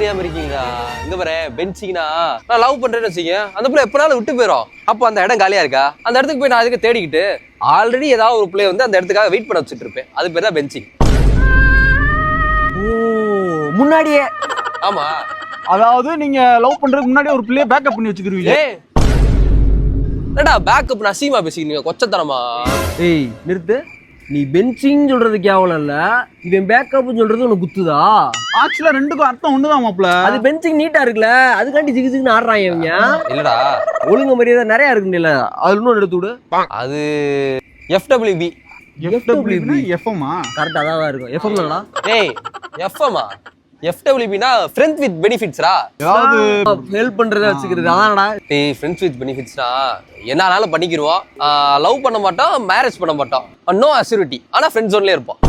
தெரியாம இருக்கீங்களா? இங்க பாரு, பென்சிங்னா நான் லவ் பண்றேன்னு வச்சுங்க, அந்த பிள்ளை எப்பனாலும் விட்டு போயிடும். அப்போ அந்த இடம் காலியா இருக்கா, அந்த இடத்துக்கு போய் நான் அதுக்கு தேடிக்கிட்டு ஆல்ரெடி ஏதாவது ஒரு பிள்ளை வந்து அந்த இடத்துக்காக வெயிட் பண்ண வச்சுட்டு இருப்பேன். அது பேர் தான் பென்சிங். ஓ, முன்னாடியே. ஆமா, அதாவது நீங்க லவ் பண்றதுக்கு முன்னாடி ஒரு பிள்ளைய பேக்கப் பண்ணி வச்சுக்கிருவீங்க. என்னடா பேக்கப் அசிங்கமா பேசிக்கிறீங்க, கொச்சத்தனமா. ஏய் நிறுத்து. நீ பென்சிங் சொல்றது கேவலம் இல்ல, இவன் பேக்கப் சொல்றது உனக்கு குத்துதா? ஆக்சுவலா ரெண்டுக்கும் அர்த்தம் ஒண்ணுதான் மாப்ள. அது பென்சிங் நீட்டா இருக்குல்ல, அதுக்காண்டி ஜிகு ஜிகுன்னு ஆடுறாங்க இவங்க. இல்லடா, ஒழுங்கு மரியாதை நிறைய இருக்குல்ல, அது இன்னொரு எடுத்து விடு. அது FWB. FWB எஃப்எம்மா? கரெக்டா தான் இருக்கும். எஃப்எம் தானடா? ஏய் எஃப்எம்மா? FWBனா ஃப்ரெண்ட்ஸ் வித் பெனிஃபிட்ஸ்ரா. ஏதாவது ஹெல்ப் பண்றத வச்சுக்கிறது அதானடா. ஏய் ஃப்ரெண்ட்ஸ் வித் பெனிஃபிட்ஸ்னா என்னனாலும் பண்ணிக்கிருவோம். லவ் பண்ண மாட்டோம், மேரேஜ் பண்ண மாட்டோம், நோ அஷ்யூரிட்டி, ஆனா ஃப்ரெண்ட் ஜோன்லயே இருப்போம்.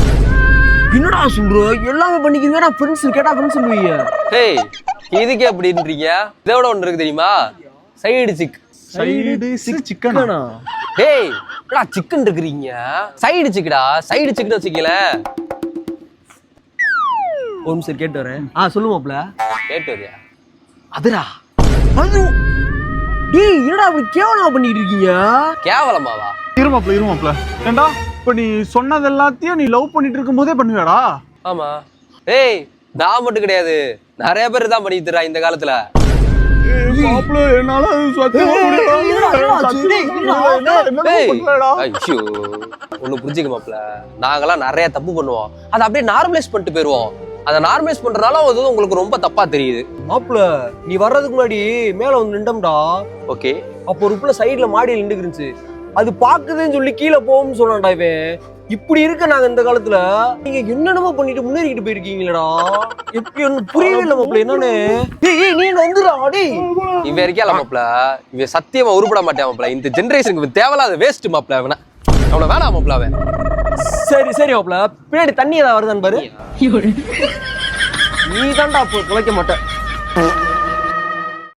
என்னடா சொல்ற? எல்லாமே பண்ணிக்கிறீங்க. ஃப்ரெண்ட்ஸ் கேட்டா ஃப்ரெண்ட்ஸ் சொல்லுவீங்க. ஏய் இதுக்கே அப்படின்றீங்க. இதோட ஒன்று இருக்கு தெரியுமா, சைடு சிக். சைடு சிக் சிக்கனா? ஏய் என்னடா சிக்கன் இருக்குறீங்க, சைடு சிக்கடா, சைடு சிக்கன் வச்சுக்கல. ஒரு நிமிஷம் கேட்டு வரேன். சொல்லுவாப்ல. கேட்டு வரியா? அதுடா அது. டேய் என்னடா அப்படி கேவலமா பண்ணிட்டு இருக்கீங்க? கேவலமாவா? இருமாப்ல ஏண்டா இப்ப நீ சொன்னது எல்லாத்தையும் நீ லவ் பண்ணிட்டு இருக்கும் போதே பண்ணுவியாடா? ஆமா. ஏய் நான் மட்டும் கிடையாது, நிறைய பேர் தான் பண்ணிட்டு இருக்கா இந்த காலத்துல. மாப்ள என்னால சத்தியமா ஐயோ ஒண்ணு புரிஞ்சுக்க மாப்ள, நாங்கெல்லாம் நிறைய தப்பு பண்ணுவோம், அதை அப்படியே நார்மலைஸ் பண்ணிட்டு போயிருவோம். அதை நார்மலைஸ் பண்றதுனால அது உங்களுக்கு ரொம்ப தப்பா தெரியுது. மாப்ள நீ வர்றதுக்கு முன்னாடி மேல வந்து நின்றோம்டா. ஓகே. அப்போ ஒரு புள்ள சைடுல மாடியில் நின்றுருந்துச்சு. அது பாக்குதுன்னு சொல்லி கீழே போகும்னு சொன்னான்டா இவன். இப்படி இருக்க நாங்க இந்த காலத்துல நீங்க என்னென்னமோ பண்ணிட்டு முன்னேறிக்கிட்டு போயிருக்கீங்களா? எப்படி ஒண்ணு புரியவே இல்லை மாப்ள. என்னன்னு நீ வந்துடா. டேய் இவன் இருக்கியா மாப்ள, இவன் சத்தியமா உருப்பட மாட்டேன் மாப்ள. இந்த ஜெனரேஷனுக்கு தேவையில்லாத வேஸ்ட் மாப்ள. அவனை வேணாம் மாப்ள அவன். சரி மாப்ள, பின்னாடி தண்ணி ஏதாவது வருதான்னு பாரு. நீ தான்டா அப்போ குலைக்க மாட்டேன்.